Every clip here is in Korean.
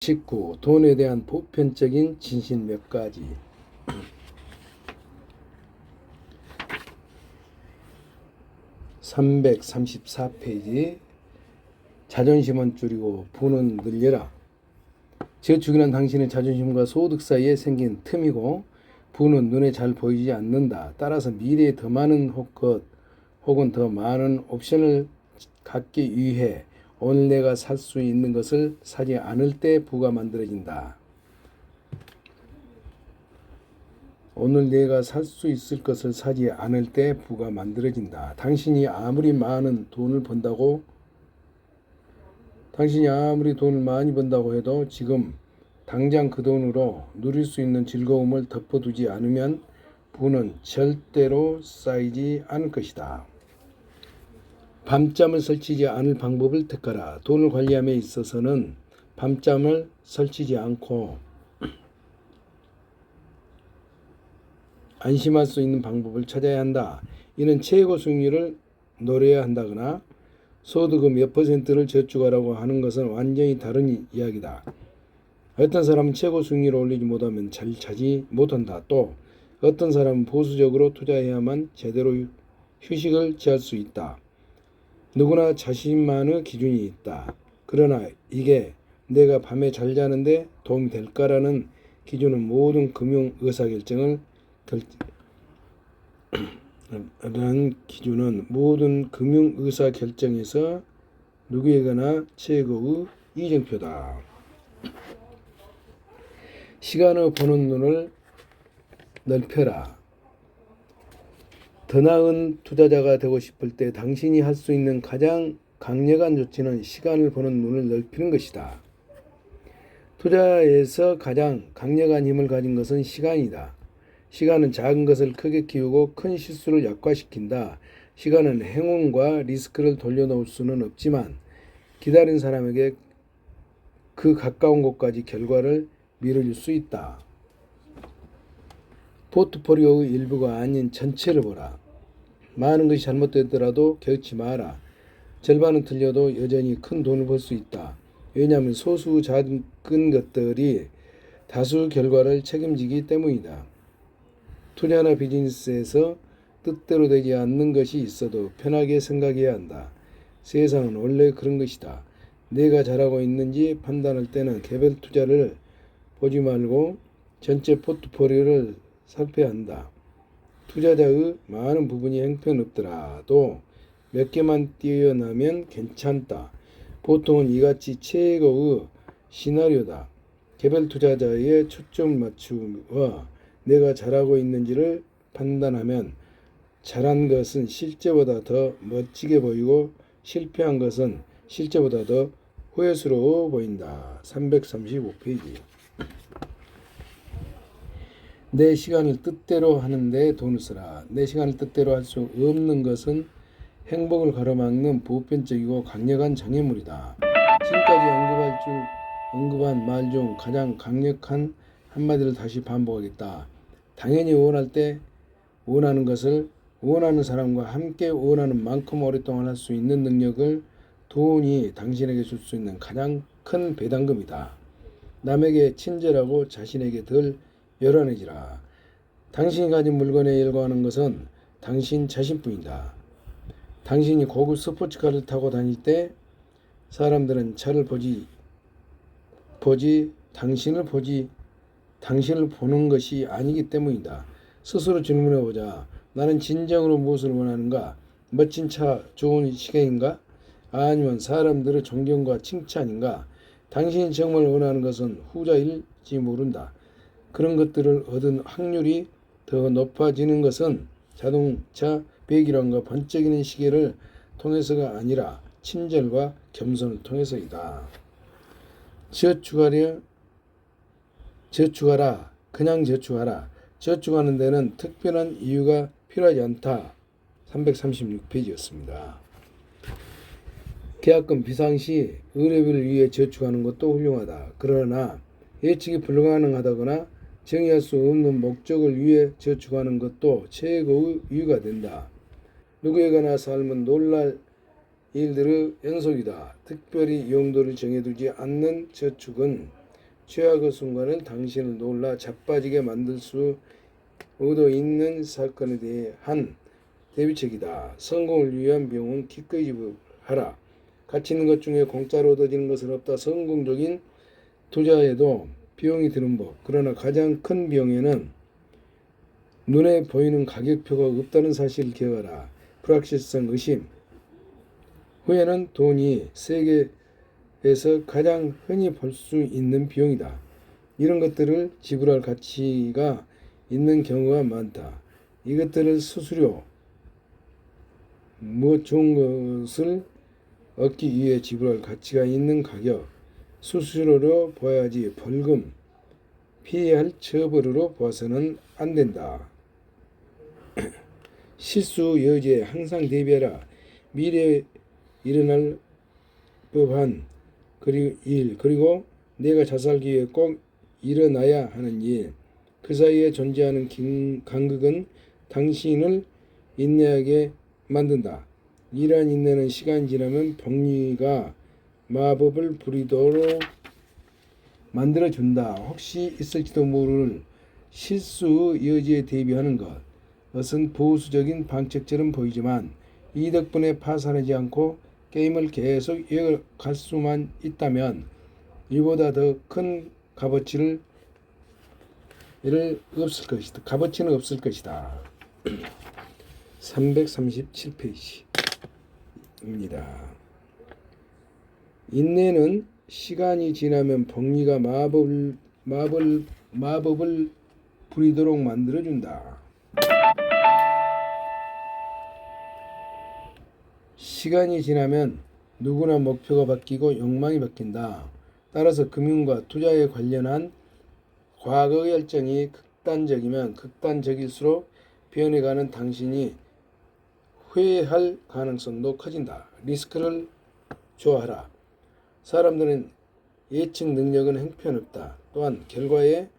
직구, 돈에 대한 보편적인 진실 몇 가지. 334페이지. 자존심은 줄이고 부는 늘려라. 저축이란 당신의 자존심과 소득 사이에 생긴 틈이고, 부는 눈에 잘 보이지 않는다. 따라서 미래에 더 많은 혹은 더 많은 옵션을 갖기 위해 오늘 내가 살 수 있는 것을 사지 않을 때 부가 만들어진다. 오늘 내가 살 수 있을 것을 사지 않을 때 부가 만들어진다. 당신이 아무리 돈을 많이 번다고 해도 지금 당장 그 돈으로 누릴 수 있는 즐거움을 덮어두지 않으면 부는 절대로 쌓이지 않을 것이다. 밤잠을 설치지 않을 방법을 택하라. 돈을 관리함에 있어서는 밤잠을 설치지 않고 안심할 수 있는 방법을 찾아야 한다. 이는 최고 수익률을 노려야 한다거나 소득의 몇 %를 저축하라고 하는 것은 완전히 다른 이야기다. 어떤 사람은 최고 수익률을 올리지 못하면 잘 차지 못한다. 또 어떤 사람은 보수적으로 투자해야만 제대로 휴식을 취할 수 있다. 누구나 자신만의 기준이 있다. 그러나 이게 내가 밤에 잘 자는데 도움이 될까라는 기준은 모든 금융 의사결정에서 누구에게나 최고의 이정표다. 시간을 보는 눈을 넓혀라. 더 나은 투자자가 되고 싶을 때 당신이 할 수 있는 가장 강력한 조치는 시간을 보는 눈을 넓히는 것이다. 투자에서 가장 강력한 힘을 가진 것은 시간이다. 시간은 작은 것을 크게 키우고 큰 실수를 약화시킨다. 시간은 행운과 리스크를 돌려놓을 수는 없지만 기다린 사람에게 그 가까운 곳까지 결과를 밀어줄 수 있다. 포트폴리오의 일부가 아닌 전체를 보라. 많은 것이 잘못되더라도 개의치 마라. 절반은 틀려도 여전히 큰 돈을 벌 수 있다. 왜냐하면 소수 작은 것들이 다수 결과를 책임지기 때문이다. 투자나 비즈니스에서 뜻대로 되지 않는 것이 있어도 편하게 생각해야 한다. 세상은 원래 그런 것이다. 내가 잘하고 있는지 판단할 때는 개별 투자를 보지 말고 전체 포트폴리오를 살펴야 한다. 투자자의 많은 부분이 형편없더라도 몇 개만 뛰어나면 괜찮다. 보통은 이같이 최고의 시나리오다. 개별 투자자의 초점을 맞추어 내가 잘하고 있는지를 판단하면 잘한 것은 실제보다 더 멋지게 보이고 실패한 것은 실제보다 더 후회스러워 보인다. 335페이지. 내 시간을 뜻대로 하는데 돈을 쓰라. 내 시간을 뜻대로 할 수 없는 것은 행복을 가로막는 보편적이고 강력한 장애물이다. 지금까지 언급한 말 중 가장 강력한 한마디를 다시 반복하겠다. 당연히 원할 때 원하는 것을 원하는 사람과 함께 원하는 만큼 오랫동안 할 수 있는 능력을 돈이 당신에게 줄 수 있는 가장 큰 배당금이다. 남에게 친절하고 자신에게 덜 요란해지라. 당신이 가진 물건에 열광하는 것은 당신 자신뿐이다. 당신이 고급 스포츠카를 타고 다닐 때 사람들은 차를 당신을 보는 것이 아니기 때문이다. 스스로 질문해보자. 나는 진정으로 무엇을 원하는가? 멋진 차, 좋은 시계인가? 아니면 사람들의 존경과 칭찬인가? 당신이 정말 원하는 것은 후자일지 모른다. 그런 것들을 얻은 확률이 더 높아지는 것은 자동차 배기량과 번쩍이는 시계를 통해서가 아니라 친절과 겸손을 통해서이다. 저축하라. 그냥 저축하라. 저축하는 데는 특별한 이유가 필요하지 않다. 336페이지였습니다. 계약금 비상시 의료비를 위해 저축하는 것도 훌륭하다. 그러나 예측이 불가능하다거나 정의할 수 없는 목적을 위해 저축하는 것도 최고의 이유가 된다. 누구에게나 삶은 놀랄 일들의 연속이다. 특별히 용도를 정해두지 않는 저축은 최악의 순간은 당신을 놀라 자빠지게 만들 수 의도 있는 사건에 대한 대비책이다. 성공을 위한 비용은 기꺼이 지불하라. 가치 있는 것 중에 공짜로 얻어지는 것은 없다. 성공적인 투자에도 비용이 드는 법. 그러나 가장 큰 비용에는 눈에 보이는 가격표가 없다는 사실을 기억하라. 불확실성, 의심. 후에는 돈이 세계에서 가장 흔히 볼 수 있는 비용이다. 이런 것들을 지불할 가치가 있는 경우가 많다. 이것들을 수수료, 무엇 좋은 것을 얻기 위해 지불할 가치가 있는 가격, 수수료로 보아야지 벌금, 피해야 할 처벌으로 봐서는 안 된다. 실수 여지에 항상 대비하라. 미래에 일어날 법한 그리고 내가 잘 살기 위해 꼭 일어나야 하는 일, 그 사이에 존재하는 간극은 당신을 인내하게 만든다. 이러한 인내는 시간이 지나면 복리가 마법을 부리도록 만들어준다. 혹시 있을지도 모를 실수 여지에 대비하는 것은 보수적인 방책처럼 보이지만 이 덕분에 파산하지 않고 게임을 계속 이어갈 수만 있다면 이보다 더 큰 값어치는 없을 것이다. 337페이지입니다. 인내는 시간이 지나면 복리가 마법을 부리도록 만들어준다. 시간이 지나면 누구나 목표가 바뀌고 욕망이 바뀐다. 따라서 금융과 투자에 관련한 과거의 열정이 극단적이면 극단적일수록 변해가는 당신이 후회할 가능성도 커진다. 리스크를 좋아하라. 사람들은 예측 능력은 형편없다. 또한 결과에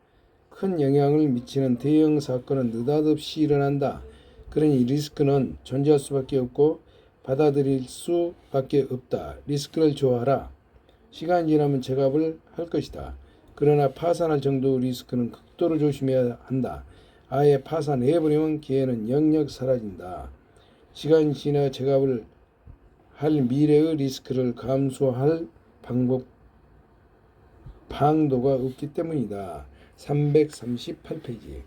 큰 영향을 미치는 대형 사건은 느닷없이 일어난다. 그러니 리스크는 존재할 수밖에 없고 받아들일 수밖에 없다. 리스크를 좋아하라. 시간이 지나면 제값을 할 것이다. 그러나 파산할 정도의 리스크는 극도로 조심해야 한다. 아예 파산해버리면 기회는 영영 사라진다. 시간이 지나 제값을 할 미래의 리스크를 감수할 방도가 없기 때문이다. 338페이지.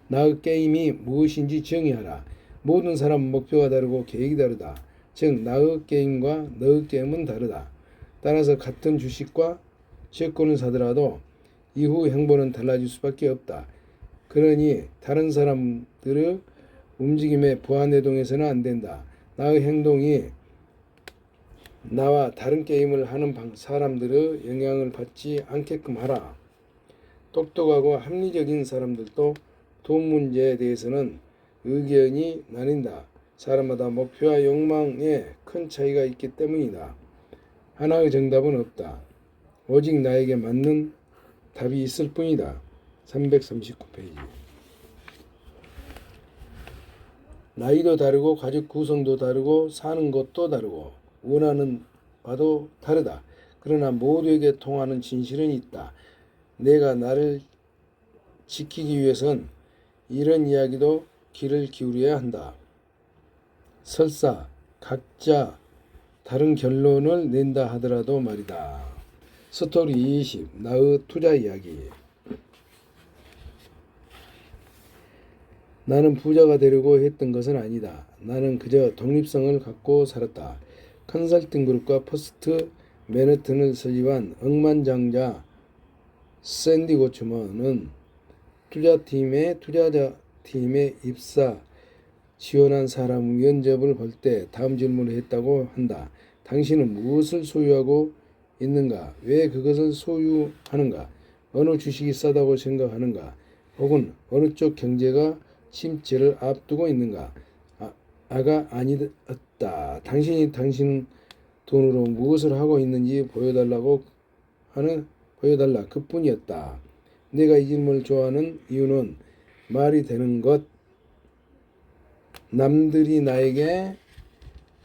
나의 게임이 무엇인지 정의하라. 모든 사람은 목표가 다르고 계획이 다르다. 즉 나의 게임과 너의 게임은 다르다. 따라서 같은 주식과 채권을 사더라도 이후 행보는 달라질 수밖에 없다. 그러니 다른 사람들의 움직임에 부안해동해서는 안 된다. 나의 행동이 나와 다른 게임을 하는 사람들의 영향을 받지 않게끔 하라. 똑똑하고 합리적인 사람들도 돈 문제에 대해서는 의견이 나뉜다. 사람마다 목표와 욕망에 큰 차이가 있기 때문이다. 하나의 정답은 없다. 오직 나에게 맞는 답이 있을 뿐이다. 339페이지. 나이도 다르고 가족 구성도 다르고 사는 곳도 다르고 원하는 바도 다르다. 그러나 모두에게 통하는 진실은 있다. 내가 나를 지키기 위해선 이런 이야기도 귀를 기울여야 한다. 설사 각자 다른 결론을 낸다 하더라도 말이다. 스토리 20. 나의 투자 이야기. 나는 부자가 되려고 했던 것은 아니다. 나는 그저 독립성을 갖고 살았다. 컨설팅 그룹과 퍼스트 맨해튼을 설립한 억만장자 샌디 고츠먼은 투자자팀에 입사 지원한 사람 면접을 볼 때 다음 질문을 했다고 한다. 당신은 무엇을 소유하고 있는가? 왜 그것을 소유하는가? 어느 주식이 싸다고 생각하는가? 혹은 어느 쪽 경제가 침체를 앞두고 있는가? 아가 아니었다. 당신이 당신 돈으로 무엇을 하고 있는지 보여달라. 그뿐이었다. 내가 이 질문을 좋아하는 이유는 말이 되는 것, 남들이 나에게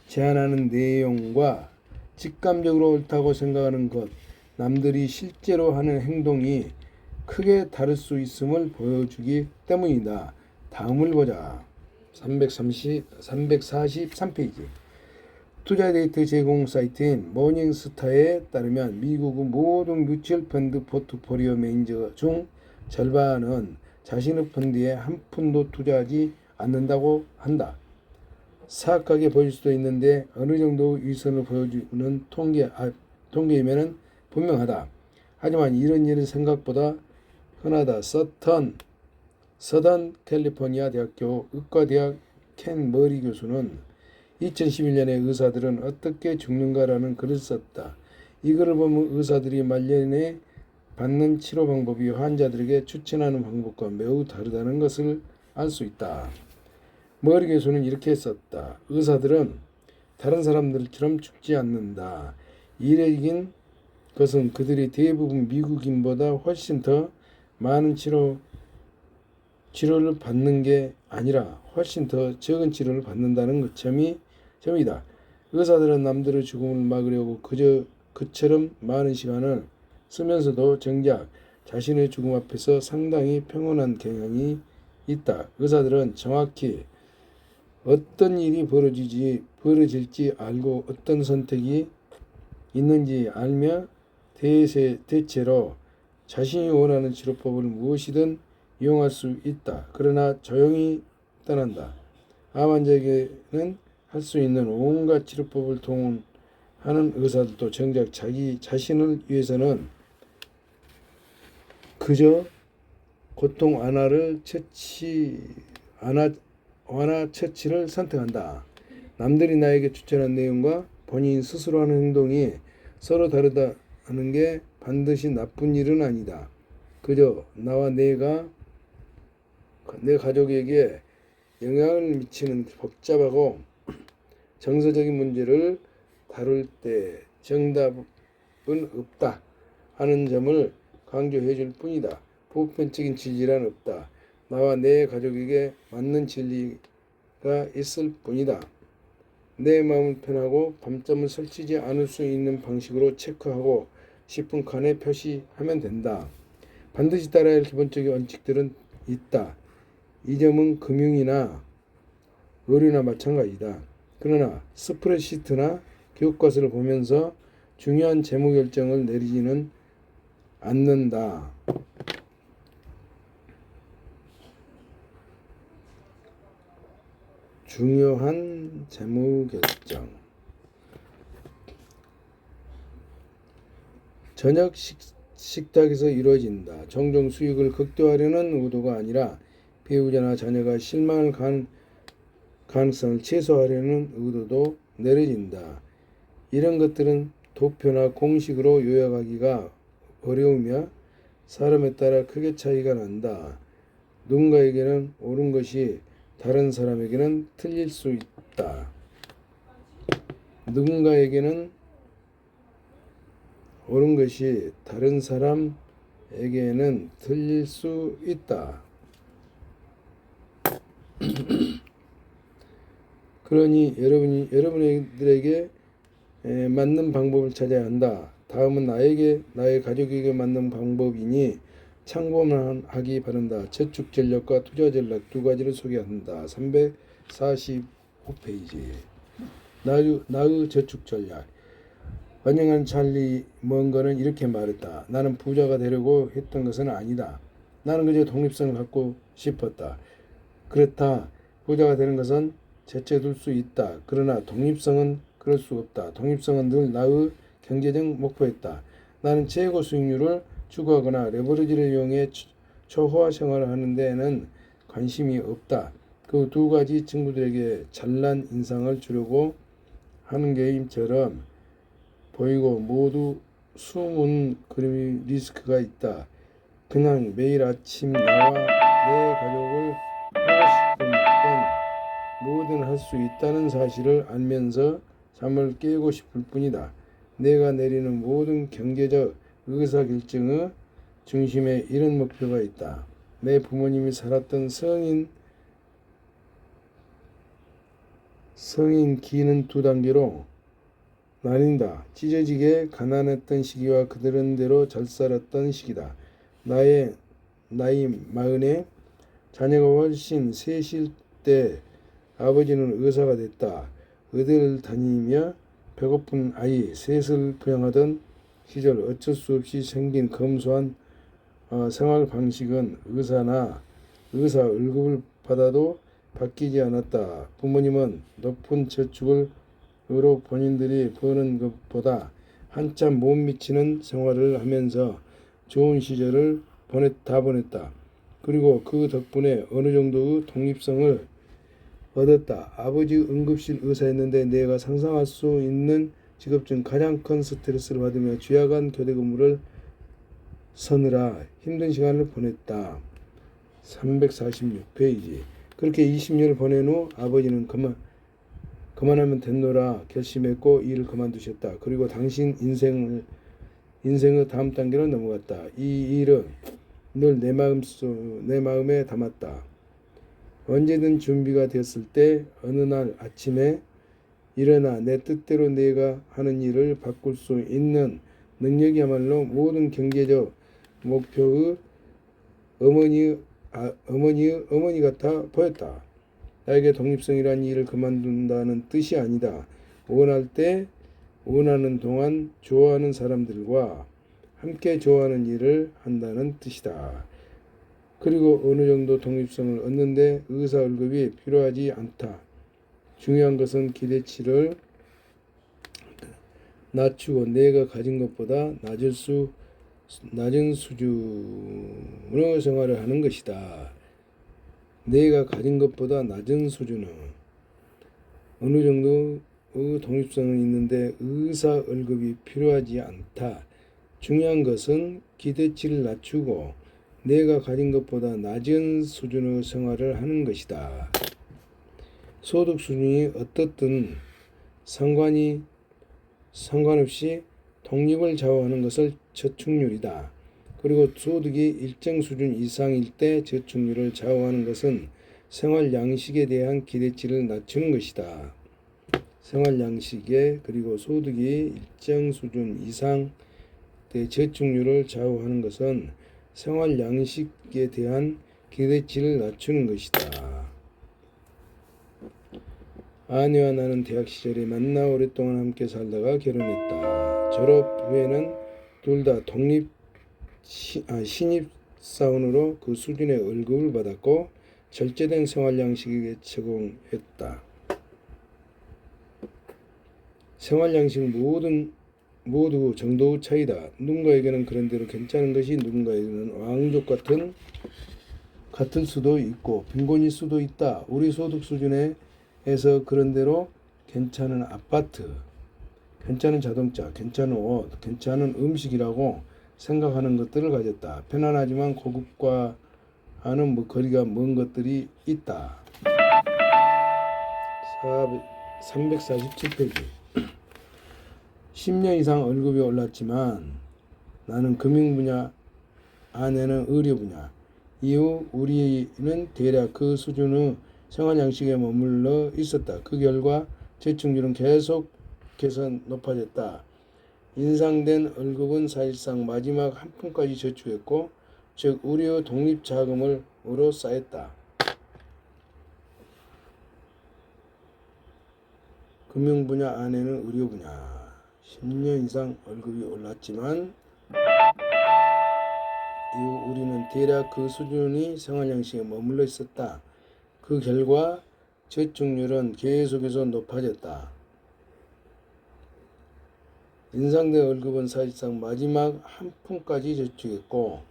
제안하는 내용과 직감적으로 옳다고 생각하는 것, 남들이 실제로 하는 행동이 크게 다를 수 있음을 보여주기 때문이다. 다음을 보자. 343페이지. 투자 데이터 제공 사이트인 모닝스타에 따르면 미국의 모든 뮤추얼 펀드 포트폴리오 매니저 중 절반은 자신의 펀드에 한 푼도 투자하지 않는다고 한다. 사악하게 보일 수도 있는데 어느 정도 위선을 보여주는 통계임에는 분명하다. 하지만 이런 일은 생각보다 흔하다. 서던 캘리포니아 대학교 의과대학 켄 머리 교수는 2011년에 의사들은 어떻게 죽는가라는 글을 썼다. 이 글을 보면 의사들이 말년에 받는 치료 방법이 환자들에게 추천하는 방법과 매우 다르다는 것을 알 수 있다. 머리 교수는 이렇게 썼다. 의사들은 다른 사람들처럼 죽지 않는다. 이래긴 것은 그들이 대부분 미국인보다 훨씬 더 많은 치료를 받는 게 아니라 훨씬 더 적은 치료를 받는다는 점이다. 의사들은 남들의 죽음을 막으려고 그처럼 많은 시간을 쓰면서도 정작 자신의 죽음 앞에서 상당히 평온한 경향이 있다. 의사들은 정확히 어떤 일이 벌어질지 알고 어떤 선택이 있는지 알며 대체로 자신이 원하는 치료법을 무엇이든 이용할 수 있다. 그러나 조용히 떠난다. 암 환자에게는 할 수 있는 온갖 치료법을 동원하는 의사들도 정작 자기 자신을 위해서는 그저 고통 완화 처치를 선택한다. 남들이 나에게 추천한 내용과 본인 스스로 하는 행동이 서로 다르다는 게 반드시 나쁜 일은 아니다. 그저 나와 내 가족에게 영향을 미치는 복잡하고 정서적인 문제를 다룰 때 정답은 없다 하는 점을 강조해 줄 뿐이다. 보편적인 진리란 없다. 나와 내 가족에게 맞는 진리가 있을 뿐이다. 내 마음을 편하고 밤잠을 설치지 않을 수 있는 방식으로 체크하고 싶은 칸에 표시하면 된다. 반드시 따라야 할 기본적인 원칙들은 있다. 이 점은 금융이나 의료나 마찬가지다. 그러나 스프레드시트나 교과서를 보면서 중요한 재무 결정을 내리지는 않는다. 중요한 재무 결정. 저녁 식탁에서 이루어진다. 종종 수익을 극대화하려는 의도가 아니라 배우자나 자녀가 실망할 가능성을 최소화하려는 의도도 내려진다. 이런 것들은 도표나 공식으로 요약하기가 어려우며 사람에 따라 크게 차이가 난다. 누군가에게는 옳은 것이 다른 사람에게는 틀릴 수 있다. 누군가에게는 옳은 것이 다른 사람에게는 틀릴 수 있다. 그러니 여러분들에게 맞는 방법을 찾아야 한다. 다음은 나의 가족에게 맞는 방법이니 참고하기 바란다. 저축 전략과 투자 전략 두 가지를 소개한다. 345페이지. 나의 저축 전략. 완영한 찰리 먼거는 이렇게 말했다. 나는 부자가 되려고 했던 것은 아니다. 나는 그저 독립성을 갖고 싶었다. 그렇다. 부자가 되는 것은 제쳐둘 수 있다. 그러나 독립성은 그럴 수 없다. 독립성은 늘 나의 경제적 목표였다. 나는 최고 수익률을 추구하거나 레버리지를 이용해 초호화 생활을 하는 데에는 관심이 없다. 그 두 가지 친구들에게 잘난 인상을 주려고 하는 게임처럼 보이고 모두 숨은 그림이 리스크가 있다. 그냥 매일 아침 나와 내 가족을 하고 싶은 건 뭐든 할 수 있다는 사실을 알면서 잠을 깨고 싶을 뿐이다. 내가 내리는 모든 경제적 의사결정의 중심에 이런 목표가 있다. 내 부모님이 살았던 성인 기는 두 단계로 나뉜다. 찢어지게 가난했던 시기와 그들은 대로 잘 살았던 시기다. 나이 마흔에 자녀가 훨씬 셋일 때 아버지는 의사가 됐다. 의대를 다니며 배고픈 아이 셋을 부양하던 시절 어쩔 수 없이 생긴 검소한 생활 방식은 의사 월급을 받아도 바뀌지 않았다. 부모님은 높은 저축을 으로 본인들이 버는 것보다 한참 못 미치는 생활을 하면서 좋은 시절을 보냈다. 그리고 그 덕분에 어느 정도의 독립성을 얻었다. 아버지 응급실 의사였는데 내가 상상할 수 있는 직업 중 가장 큰 스트레스를 받으며 쥐약한 교대 근무를 서느라 힘든 시간을 보냈다. 346페이지. 그렇게 20년을 보낸 후 아버지는 그만하면 됐노라 결심했고 일을 그만두셨다. 그리고 당신 인생의 다음 단계로 넘어갔다. 이 일은 늘 내 마음에 담았다. 언제든 준비가 되었을 때 어느 날 아침에 일어나 내 뜻대로 내가 하는 일을 바꿀 수 있는 능력이야말로 모든 경제적 목표의 어머니 같아 보였다. 나에게 독립성이란 일을 그만둔다는 뜻이 아니다. 원할 때 원하는 동안 좋아하는 사람들과 함께 좋아하는 일을 한다는 뜻이다. 그리고 어느 정도 독립성을 얻는데 의사 월급이 필요하지 않다. 중요한 것은 기대치를 낮추고 내가 가진 것보다 낮은 수준의 생활을 하는 것이다. 내가 가진 것보다 낮은 수준의 어느 정도의 독립성은 있는데 의사 월급이 필요하지 않다. 중요한 것은 기대치를 낮추고 내가 가진 것보다 낮은 수준의 생활을 하는 것이다. 소득 수준이 어떻든 상관없이 독립을 좌우하는 것을 저축률이다. 그리고 소득이 일정 수준 이상일 때 저축률을 좌우하는 것은 생활 양식에 대한 기대치를 낮추는 것이다. 생활 양식에 그리고 소득이 일정 수준 이상 때 저축률을 좌우하는 것은 생활 양식에 대한 기대치를 낮추는 것이다. 아내와 나는 대학 시절에 만나 오랫동안 함께 살다가 결혼했다. 졸업 후에는 둘 다 신입사원으로 그 수준의 월급을 받았고 절제된 생활 양식에 적응했다. 생활 양식은 모두 정도의 차이다. 누군가에게는 그런대로 괜찮은 것이 누군가에게는 왕족 같을 수도 있고 빈곤일 수도 있다. 우리 소득 수준에서 그런대로 괜찮은 아파트, 괜찮은 자동차, 괜찮은 옷, 괜찮은 음식이라고 생각하는 것들을 가졌다. 편안하지만 고급과는 거리가 먼 것들이 있다. 347페이지. 10년 이상 월급이 올랐지만 나는 금융 분야, 아내는 의료 분야. 이후 우리는 대략 그 수준의 생활 양식에 머물러 있었다. 그 결과 저축률은 계속해서 높아졌다. 인상된 월급은 사실상 마지막 한 푼까지 저축했고, 즉 우리의 독립 자금으로 쌓였다. 금융 분야, 아내는 의료 분야. 10년 이상 월급이 올랐지만 이후 우리는 대략 그 수준의 생활 양식에 머물러 있었다. 그 결과 저축률은 계속해서 높아졌다. 인상된 월급은 사실상 마지막 한 푼까지 저축했고,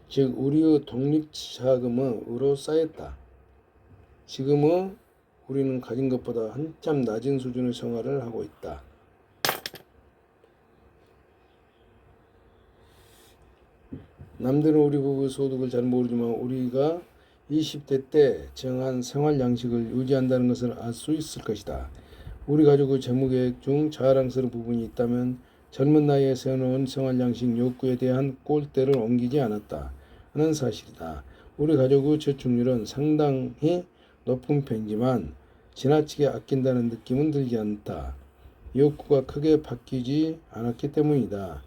즉 우리의 독립자금으로 쌓였다. 지금은 우리는 가진 것보다 한참 낮은 수준의 생활을 하고 있다. 남들은 우리 부부의 소득을 잘 모르지만 우리가 20대 때 정한 생활 양식을 유지한다는 것을 알 수 있을 것이다. 우리 가족의 재무계획 중 자랑스러운 부분이 있다면 젊은 나이에 세워놓은 생활 양식 욕구에 대한 꼴대를 옮기지 않았다 하는 사실이다. 우리 가족의 저축률은 상당히 높은 편이지만 지나치게 아낀다는 느낌은 들지 않다. 욕구가 크게 바뀌지 않았기 때문이다.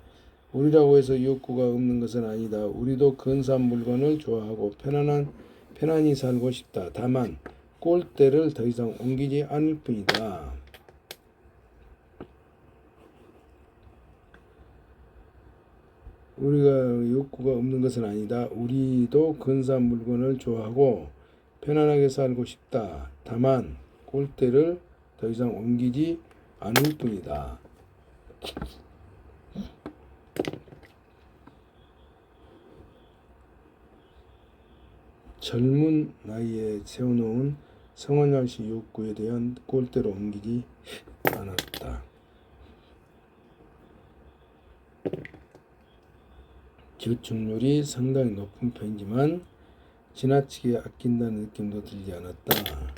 우리라고 해서 욕구가 없는 것은 아니다. 우리도 근사한 물건을 좋아하고 편안히 살고 싶다. 다만 꼴대를 더 이상 옮기지 않을 뿐이다. 우리가 욕구가 없는 것은 아니다. 우리도 근사한 물건을 좋아하고 편안하게 살고 싶다. 다만 꼴대를 더 이상 옮기지 않을 뿐이다. 젊은 나이에 세워놓은 성원양식 욕구에 대한 꼴대로 옮기지 않았다. 저축률이 상당히 높은 편이지만 지나치게 아낀다는 느낌도 들지 않았다.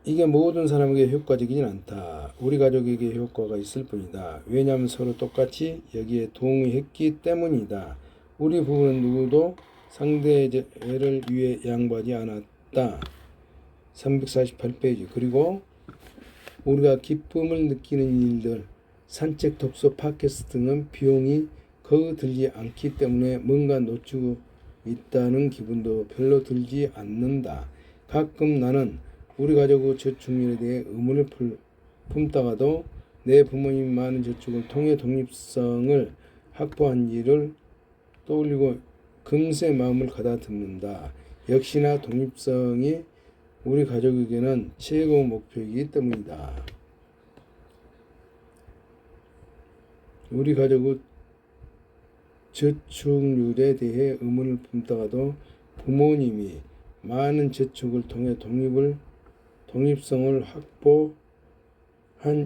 이게 모든 사람에게 효과적이진 않다. 우리 가족에게 효과가 있을 뿐이다. 왜냐하면 서로 똑같이 여기에 동의했기 때문이다. 우리 부부는 누구도 상대를 위해 양보하지 않았다. 348페이지. 그리고 우리가 기쁨을 느끼는 일들, 산책, 독서, 팟캐스트 등은 비용이 거의 들지 않기 때문에 뭔가 놓치고 있다는 기분도 별로 들지 않는다. 가끔 나는 우리 가족의 저축률에 대해 의문을 품다가도 내 부모님이 많은 저축을 통해 독립성을 확보한 일을 떠올리고 금세 마음을 가다듬는다. 역시나 독립성이 우리 가족에게는 최고 목표이기 때문이다. 우리 가족의 저축률에 대해 의문을 품다가도 부모님이 많은 저축을 통해 독립성을 확보한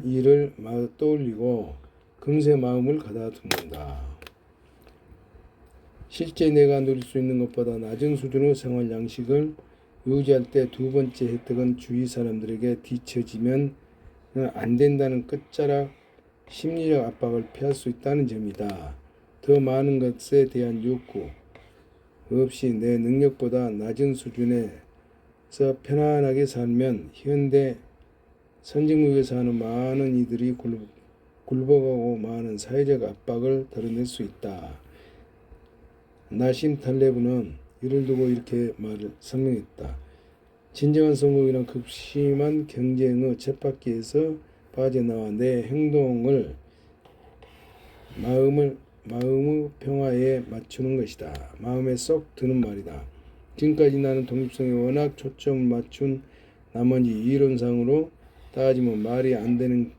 일을 떠올리고 금세 마음을 가다듬는다. 실제 내가 누릴 수 있는 것보다 낮은 수준의 생활 양식을 유지할 때 두 번째 혜택은 주위 사람들에게 뒤처지면 안 된다는 끝자락 심리적 압박을 피할 수 있다는 점이다. 더 많은 것에 대한 욕구 없이 내 능력보다 낮은 수준에서 편안하게 살면 현대 선진국에 사는 많은 이들이 굴복하고 많은 사회적 압박을 덜어낼 수 있다. 나심 탈레브는 이를 두고 이렇게 설명했다. 진정한 성공이란 극심한 경쟁의 쳇바퀴에서 빠져나와 내 행동을 마음의 평화에 맞추는 것이다. 마음에 쏙 드는 말이다. 지금까지 나는 독립성에 워낙 초점을 맞춘 나머지 이론상으로 따지면 말이 안 되는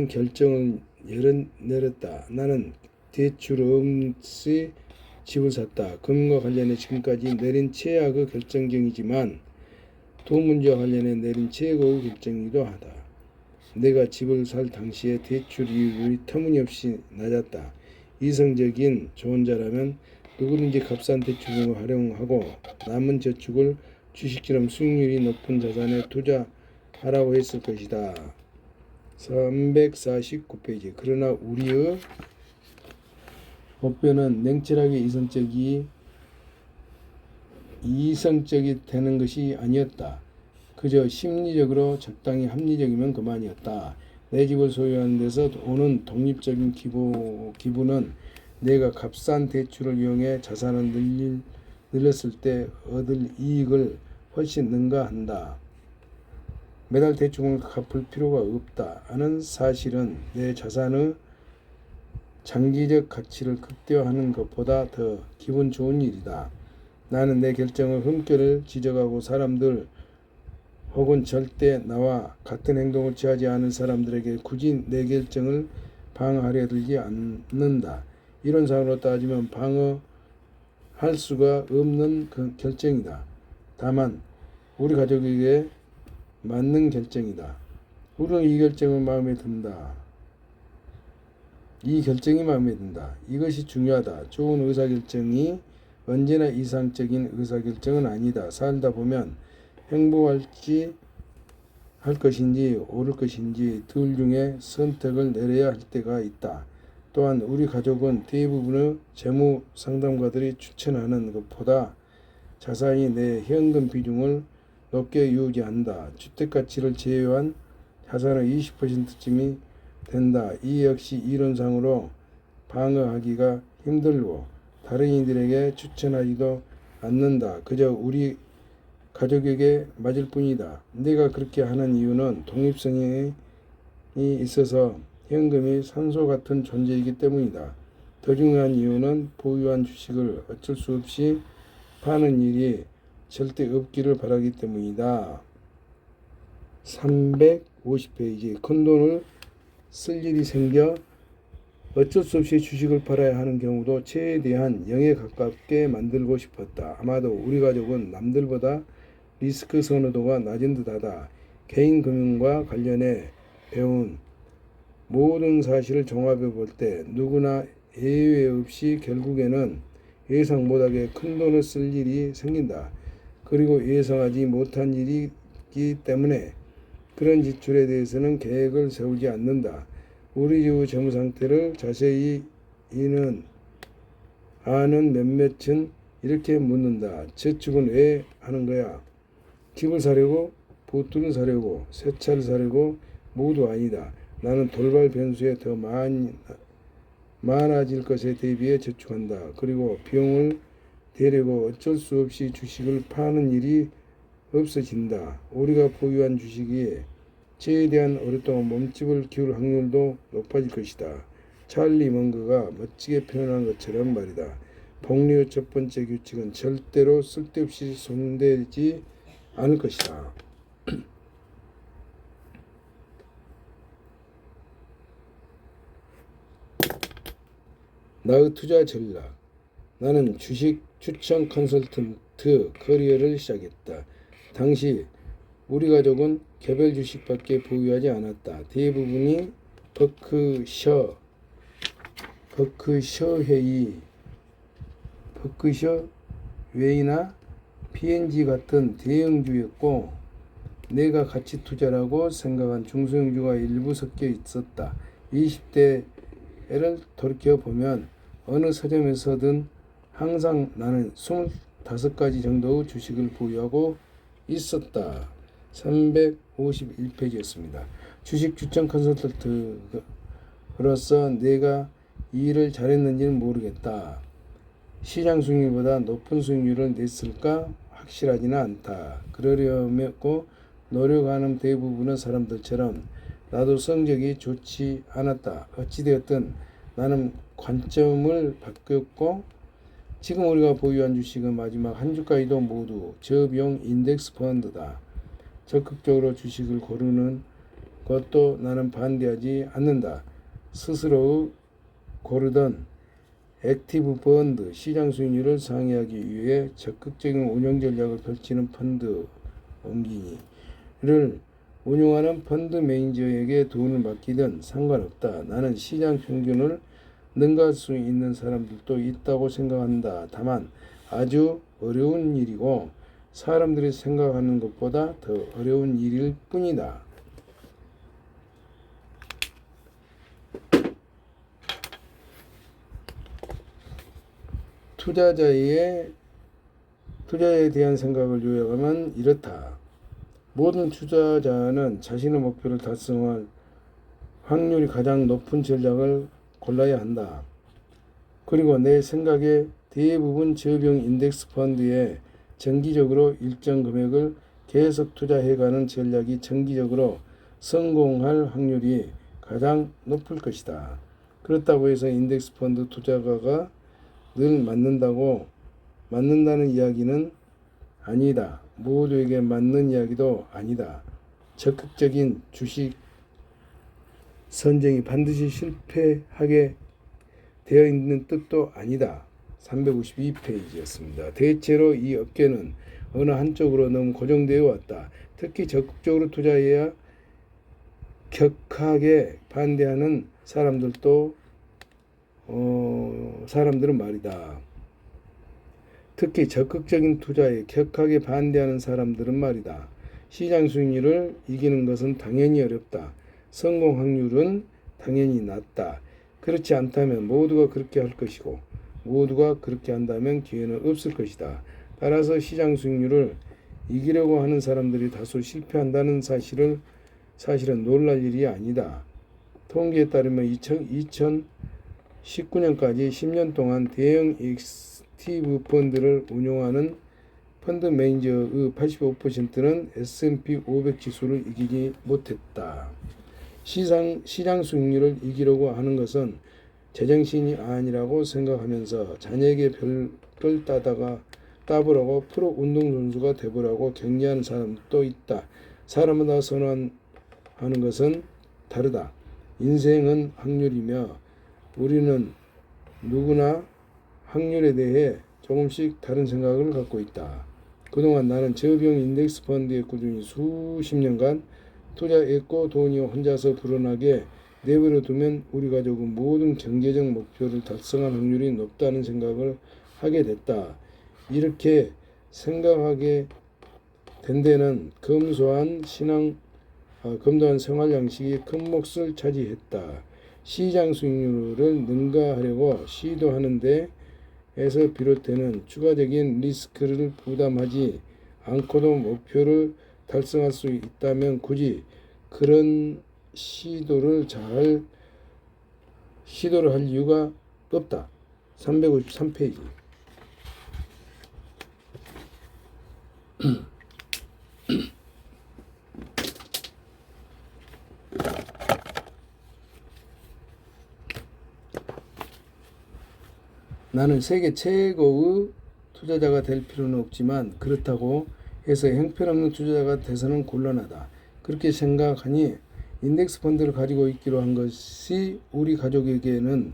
결정을 내렸다. 나는 대출 없이 집을 샀다. 금과 관련해 지금까지 내린 최악의 결정이지만 돈 문제와 관련해 내린 최고의 결정이기도 하다. 내가 집을 살 당시에 대출 이율이 터무니없이 낮았다. 이성적인 조언자라면 누구든지 값싼 대출금을 활용하고 남은 저축을 주식처럼 수익률이 높은 자산에 투자하라고 했을 것이다. 349페이지. 그러나 우리의 목표는 냉철하게 이성적이 되는 것이 아니었다. 그저 심리적으로 적당히 합리적이면 그만이었다. 내 집을 소유하는 데서 오는 독립적인 기분은 내가 값싼 대출을 이용해 자산을 늘렸을 때 얻을 이익을 훨씬 능가한다. 매달 대출을 갚을 필요가 없다 하는 사실은 내 자산의 장기적 가치를 극대화하는 것보다 더 기분 좋은 일이다. 나는 내 결정을 흠결을 지적하고 사람들 혹은 절대 나와 같은 행동을 취하지 않은 사람들에게 굳이 내 결정을 방어하려 들지 않는다. 이론상으로 따지면 방어할 수가 없는 그 결정이다. 다만 우리 가족에게 맞는 결정이다. 우리는 이 결정이 마음에 든다. 이것이 중요하다. 좋은 의사결정이 언제나 이상적인 의사결정은 아니다. 살다 보면 행복할지 할 것인지 옳을 것인지 둘 중에 선택을 내려야 할 때가 있다. 또한 우리 가족은 대부분의 재무 상담가들이 추천하는 것보다 자산이 내 현금 비중을 높게 유지한다. 주택가치를 제외한 자산의 20%쯤이 된다. 이 역시 이론상으로 방어하기가 힘들고 다른 이들에게 추천하지도 않는다. 그저 우리 가족에게 맞을 뿐이다. 내가 그렇게 하는 이유는 독립성이 있어서 현금이 산소 같은 존재이기 때문이다. 더 중요한 이유는 보유한 주식을 어쩔 수 없이 파는 일이 절대 없기를 바라기 때문이다. 350페이지. 큰돈을 쓸 일이 생겨 어쩔 수 없이 주식을 팔아야 하는 경우도 최대한 0에 가깝게 만들고 싶었다. 아마도 우리 가족은 남들보다 리스크 선호도가 낮은 듯하다. 개인 금융과 관련해 배운 모든 사실을 종합해 볼 때 누구나 예외 없이 결국에는 예상 못하게 큰 돈을 쓸 일이 생긴다. 그리고 예상하지 못한 일이기 때문에 그런 지출에 대해서는 계획을 세우지 않는다. 우리 집 재무 상태를 자세히 아는 몇몇은 이렇게 묻는다. 저축은 왜 하는 거야? 집을 사려고, 보트를 사려고, 새 차를 사려고 모두 아니다. 나는 돌발 변수에 더 많아질 것에 대비해 저축한다. 그리고 비용을 대려고 어쩔 수 없이 주식을 파는 일이 없어진다. 우리가 보유한 주식이 최대한 오랫동안 몸집을 키울 확률도 높아질 것이다. 찰리 먼거가 멋지게 표현한 것처럼 말이다. 복리의 첫 번째 규칙은 절대로 쓸데없이 손대지 않을 것이다. 나의 투자 전략. 나는 주식 추천 컨설턴트 커리어를 시작했다. 당시 우리 가족은 개별 주식밖에 보유하지 않았다. 대부분이 버크셔 웨이나 P&G 같은 대형주였고 내가 가치 투자라고 생각한 중소형주가 일부 섞여 있었다. 20대를 돌이켜보면 어느 서점에서든 항상 나는 25가지 정도의 주식을 보유하고 있었다. 351페이지였습니다. 주식 추천 컨설턴트로서 내가 이 일을 잘했는지는 모르겠다. 시장 수익률보다 높은 수익률을 냈을까? 확실하지는 않다. 그러려고 노력하는 대부분의 사람들처럼 나도 성적이 좋지 않았다. 어찌되었든 나는 관점을 바뀌었고 지금 우리가 보유한 주식은 마지막 한 주까지도 모두 저비용 인덱스 펀드다. 적극적으로 주식을 고르는 것도 나는 반대하지 않는다. 스스로 고르던 액티브 펀드, 시장 수익률을 상회하기 위해 적극적인 운영 전략을 펼치는 펀드 옮기니를 운용하는 펀드 매니저에게 돈을 맡기든 상관없다. 나는 시장 평균을 능가할 수 있는 사람들도 있다고 생각한다. 다만 아주 어려운 일이고 사람들이 생각하는 것보다 더 어려운 일일 뿐이다. 투자자에 대한 생각을 요약하면 이렇다. 모든 투자자는 자신의 목표를 달성할 확률이 가장 높은 전략을 골라야 한다. 그리고 내 생각에 대부분 저비용 인덱스 펀드에 정기적으로 일정 금액을 계속 투자해가는 전략이 정기적으로 성공할 확률이 가장 높을 것이다. 그렇다고 해서 인덱스 펀드 투자가가 늘 맞는다는 이야기는 아니다. 모두에게 맞는 이야기도 아니다. 적극적인 주식 선정이 반드시 실패하게 되어 있는 뜻도 아니다. 352페이지였습니다. 대체로 이 업계는 어느 한쪽으로 너무 고정되어 왔다. 특히 적극적으로 투자해야 격하게 반대하는 사람들은 말이다. 특히 적극적인 투자에 격하게 반대하는 사람들은 말이다. 시장 수익률을 이기는 것은 당연히 어렵다. 성공 확률은 당연히 낮다. 그렇지 않다면 모두가 그렇게 할 것이고 모두가 그렇게 한다면 기회는 없을 것이다. 따라서 시장 수익률을 이기려고 하는 사람들이 다소 실패한다는 사실은 놀랄 일이 아니다. 통계에 따르면 2019년까지 10년 동안 대형 액티브 펀드를 운용하는 펀드 매니저의 85%는 S&P 500 지수를 이기지 못했다. 시장 수익률을 이기려고 하는 것은 제정신이 아니라고 생각하면서 자녀에게 별걸 따보라고 프로 운동선수가 되보라고 격려하는 사람도 있다. 사람마다 선호하는 것은 다르다. 인생은 확률이며 우리는 누구나 확률에 대해 조금씩 다른 생각을 갖고 있다. 그동안 나는 저비용 인덱스 펀드에 꾸준히 수십 년간 투자했고 돈이 혼자서 불어나게 내버려 두면 우리 가족은 모든 경제적 목표를 달성할 확률이 높다는 생각을 하게 됐다. 이렇게 생각하게 된 데는 검도한 생활 양식이 큰 몫을 차지했다. 시장 수익률을 능가하려고 시도하는데 에서 비롯되는 추가적인 리스크를 부담하지 않고도 목표를 달성할 수 있다면 굳이 그런 시도를 할 이유가 없다. 353페이지. 나는 세계 최고의 투자자가 될 필요는 없지만 그렇다고 해서 형편없는 투자자가 돼서는 곤란하다. 그렇게 생각하니 인덱스 펀드를 가지고 있기로 한 것이 우리 가족에게는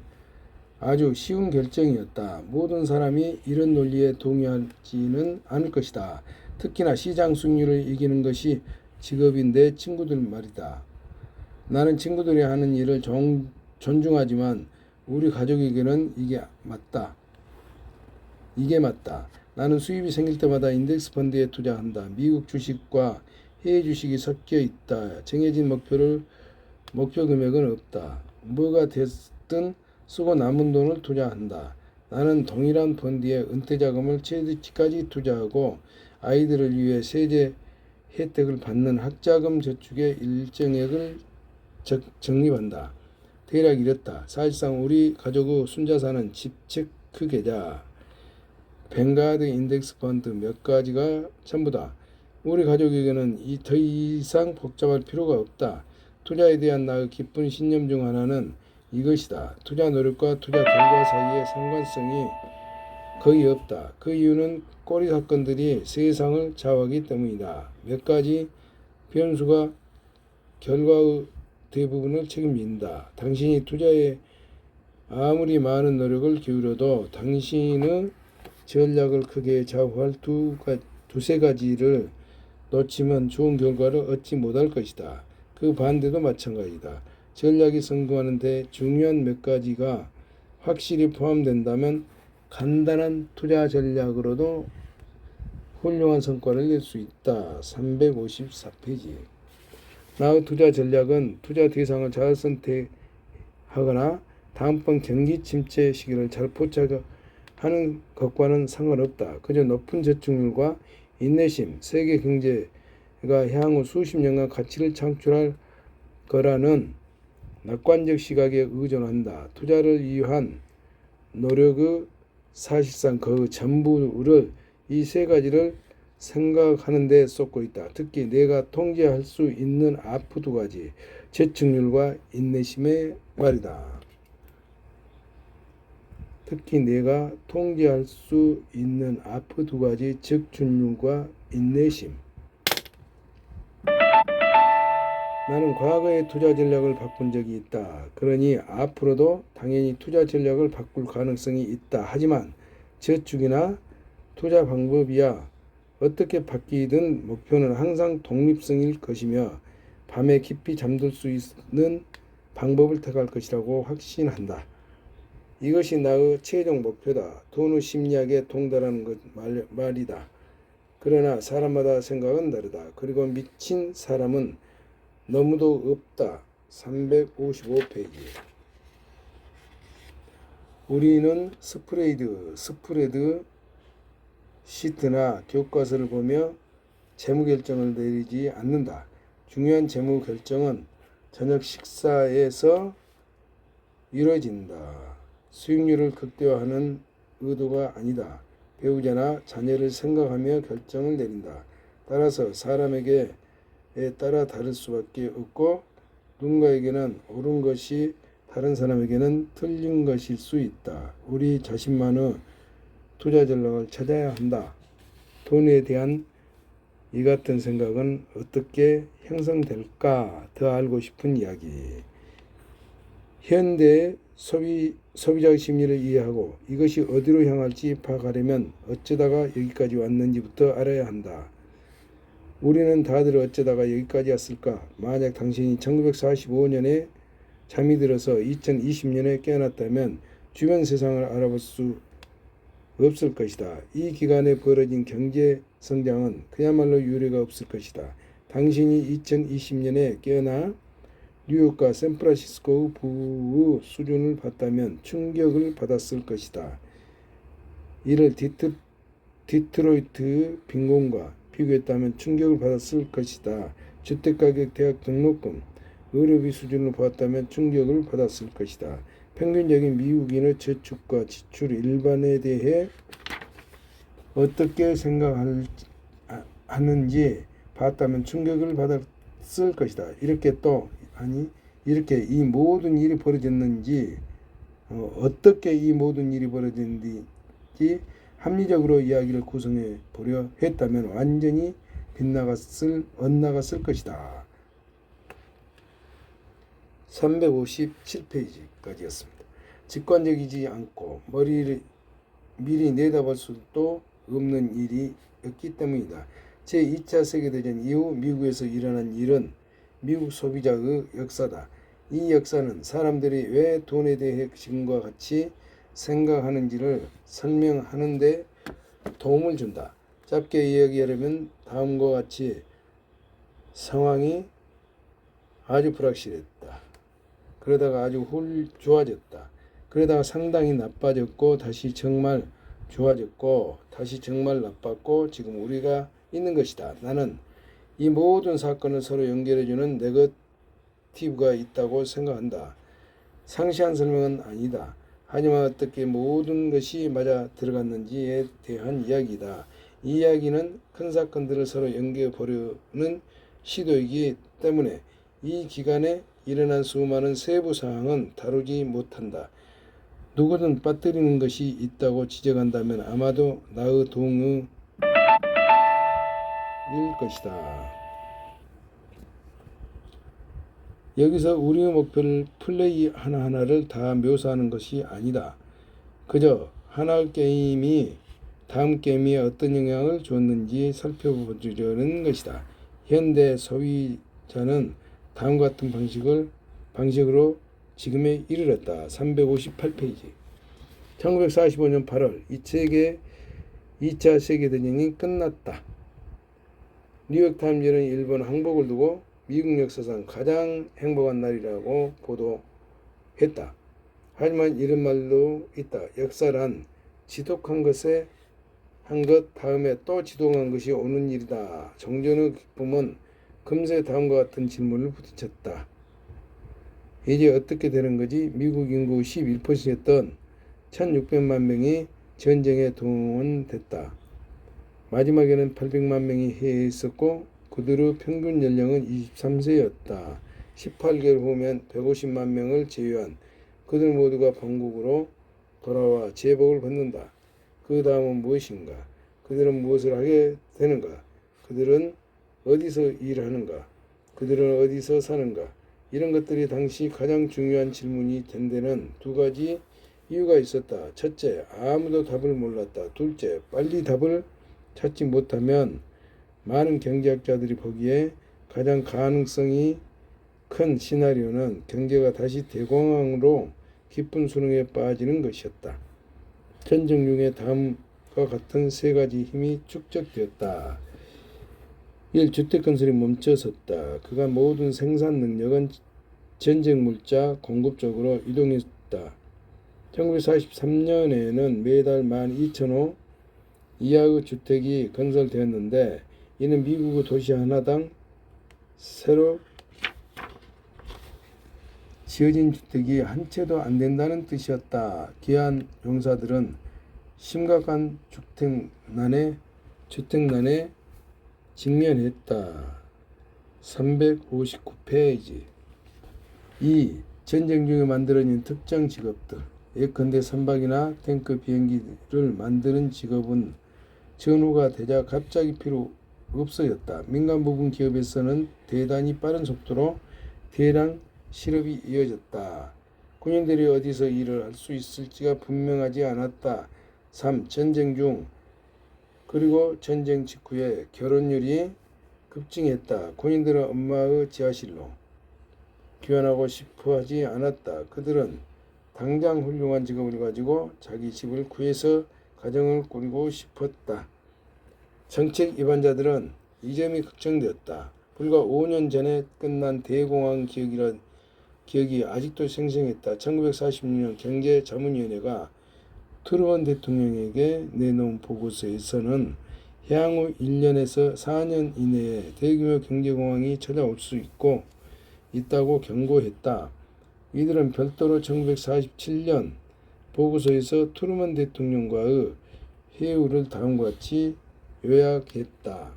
아주 쉬운 결정이었다. 모든 사람이 이런 논리에 동의하지는 않을 것이다. 특히나 시장 수익률을 이기는 것이 직업인 내 친구들 말이다. 나는 친구들이 하는 일을 존중하지만 우리 가족에게는 이게 맞다. 나는 수입이 생길 때마다 인덱스 펀드에 투자한다. 미국 주식과 해외 주식이 섞여 있다. 정해진 목표 금액은 없다. 뭐가 됐든 쓰고 남은 돈을 투자한다. 나는 동일한 펀드에 은퇴 자금을 최대치까지 투자하고 아이들을 위해 세제 혜택을 받는 학자금 저축의 일정액을 적립한다. 대략 이렇다. 사실상 우리 가족의 순자산은 집 체크 계좌, 뱅가드 인덱스 펀드 몇 가지가 전부다. 우리 가족에게는 더 이상 복잡할 필요가 없다. 투자에 대한 나의 깊은 신념 중 하나는 이것이다. 투자 노력과 투자 결과 사이의 상관성이 거의 없다. 그 이유는 꼬리 사건들이 세상을 좌우하기 때문이다. 몇 가지 변수가 결과의 대부분을 책임진다. 당신이 투자에 아무리 많은 노력을 기울여도 당신의 전략을 크게 좌우할 두세 가지를 놓치면 좋은 결과를 얻지 못할 것이다. 그 반대도 마찬가지다. 전략이 성공하는 데 중요한 몇 가지가 확실히 포함된다면 간단한 투자 전략으로도 훌륭한 성과를 낼 수 있다. 354페이지. 나의 투자 전략은 투자 대상을 잘 선택하거나 다음번 경기 침체 시기를 잘 포착하는 것과는 상관없다. 그저 높은 저축률과 인내심, 세계 경제가 향후 수십 년간 가치를 창출할 거라는 낙관적 시각에 의존한다. 투자를 위한 노력의 사실상 그 전부를 이 세 가지를 생각하는 데 쏟고 있다. 특히 내가 통제할 수 있는 앞 두 가지, 저축률과 인내심의 말이다. 특히 내가 통제할 수 있는 앞 두 가지, 저축률과 인내심. 나는 과거의 투자 전략을 바꾼 적이 있다. 그러니 앞으로도 당연히 투자 전략을 바꿀 가능성이 있다. 하지만 저축이나 투자 방법이야 어떻게 바뀌든 목표는 항상 독립성일 것이며 밤에 깊이 잠들 수 있는 방법을 택할 것이라고 확신한다. 이것이 나의 최종 목표다. 돈의 심리학에 동달하는 것 말이다. 그러나 사람마다 생각은 다르다. 그리고 미친 사람은 너무도 없다. 355페이지. 우리는 스프레드 시트나 교과서를 보며 재무 결정을 내리지 않는다. 중요한 재무 결정은 저녁 식사에서 이루어진다. 수익률을 극대화하는 의도가 아니다. 배우자나 자녀를 생각하며 결정을 내린다. 따라서 사람에게 따라 다를 수밖에 없고 누군가에게는 옳은 것이 다른 사람에게는 틀린 것일 수 있다. 우리 자신만의 투자 전략을 찾아야 한다. 돈에 대한 이 같은 생각은 어떻게 형성될까? 더 알고 싶은 이야기. 현대 소비자의 심리를 이해하고 이것이 어디로 향할지 파악하려면 어쩌다가 여기까지 왔는지부터 알아야 한다. 우리는 다들 어쩌다가 여기까지 왔을까? 만약 당신이 1945년에 잠이 들어서 2020년에 깨어났다면 주변 세상을 알아볼 수 없을 것이다. 이 기간에 벌어진 경제 성장은 그야말로 유례가 없을 것이다. 당신이 2020년에 깨어나 뉴욕과 샌프란시스코의 부의 수준을 봤다면 충격을 받았을 것이다. 이를 디트로이트 빈곤과 비교했다면 충격을 받았을 것이다. 주택가격, 대학 등록금, 의료비 수준을 보았다면 충격을 받았을 것이다. 평균적인 미국인의 저축과 지출 일반에 대해 어떻게 생각하는지 봤다면 충격을 받았을 것이다. 이렇게 이 모든 일이 벌어졌는지 어떻게 이 모든 일이 벌어졌는지 합리적으로 이야기를 구성해 보려 했다면 완전히 엇나갔을 것이다. 357페이지까지였습니다. 직관적이지 않고 미리 내다볼 수도 없는 일이었기 때문이다. 제2차 세계대전 이후 미국에서 일어난 일은 미국 소비자의 역사다. 이 역사는 사람들이 왜 돈에 대해 지금과 같이 생각하는지를 설명하는 데 도움을 준다. 짧게 이야기하려면 다음과 같이 상황이 아주 불확실했다. 그러다가 아주 좋아졌다. 그러다가 상당히 나빠졌고 다시 정말 좋아졌고 다시 정말 나빴고 지금 우리가 있는 것이다. 나는 이 모든 사건을 서로 연결해주는 네거티브가 있다고 생각한다. 상세한 설명은 아니다. 하지만 어떻게 모든 것이 맞아 들어갔는지에 대한 이야기다. 이 이야기는 큰 사건들을 서로 연결해 보려는 시도이기 때문에 이 기간에 일어난 수많은 세부 사항은 다루지 못한다. 누구든 빠뜨리는 것이 있다고 지적한다면 아마도 나의 동의일 것이다. 여기서 우리의 목표를 플레이 하나하나를 다 묘사하는 것이 아니다. 그저 하나의 게임이 다음 게임에 어떤 영향을 줬는지 살펴보려는 것이다. 현대 소비자는 다음과 같은 방식으로 지금에 이르렀다. 358페이지. 1945년 8월 2차 세계대전이 끝났다. 뉴욕타임즈는 일본 항복을 두고 미국 역사상 가장 행복한 날이라고 보도했다. 하지만 이런 말도 있다. 역사란 지독한 것에 한 것 다음에 또 지독한 것이 오는 일이다. 정전의 기쁨은 금세 다음과 같은 질문을 부딪혔다. 이제 어떻게 되는 거지? 미국 인구 11%였던 1600만 명이 전쟁에 동원됐다. 마지막에는 800만 명이 해외에 있었고 그들의 평균 연령은 23세였다. 18개월 후면 150만 명을 제외한 그들 모두가 본국으로 돌아와 제복을 받는다. 그 다음은 무엇인가? 그들은 무엇을 하게 되는가? 그들은 어디서 일하는가? 그들은 어디서 사는가? 이런 것들이 당시 가장 중요한 질문이 된 데는 두 가지 이유가 있었다. 첫째, 아무도 답을 몰랐다. 둘째, 빨리 답을 찾지 못하면 많은 경제학자들이 보기에 가장 가능성이 큰 시나리오는 경제가 다시 대공황으로 깊은 수렁에 빠지는 것이었다. 전쟁 중에 다음과 같은 세 가지 힘이 축적되었다. 1. 주택 건설이 멈춰섰다. 그간 모든 생산 능력은 전쟁 물자 공급 쪽으로 이동했다. 1943년에는 매달 12,000호 이하의 주택이 건설되었는데 이는 미국의 도시 하나당 새로 지어진 주택이 한 채도 안 된다는 뜻이었다. 기한 용사들은 심각한 주택난에 직면했다. 359페이지. 2. 전쟁 중에 만들어진 특정 직업들. 예컨대 선박이나 탱크 비행기를 만드는 직업은 전후가 되자 갑자기 필요 없어졌다. 민간 부분 기업에서는 대단히 빠른 속도로 대량 실업이 이어졌다. 군인들이 어디서 일을 할 수 있을지가 분명하지 않았다. 3. 전쟁 중 그리고 전쟁 직후에 결혼율이 급증했다. 군인들은 엄마의 지하실로 귀환하고 싶어 하지 않았다. 그들은 당장 훌륭한 직업을 가지고 자기 집을 구해서 가정을 꾸리고 싶었다. 정책 위반자들은 이 점이 걱정되었다. 불과 5년 전에 끝난 대공황 기억이 아직도 생생했다. 1946년 경제자문위원회가 트루먼 대통령에게 내놓은 보고서에서는 향후 1년에서 4년 이내에 대규모 경제공황이 찾아올 수 있다고 경고했다. 이들은 별도로 1947년 보고서에서 트루먼 대통령과의 회유를 다음과 같이 요약했다.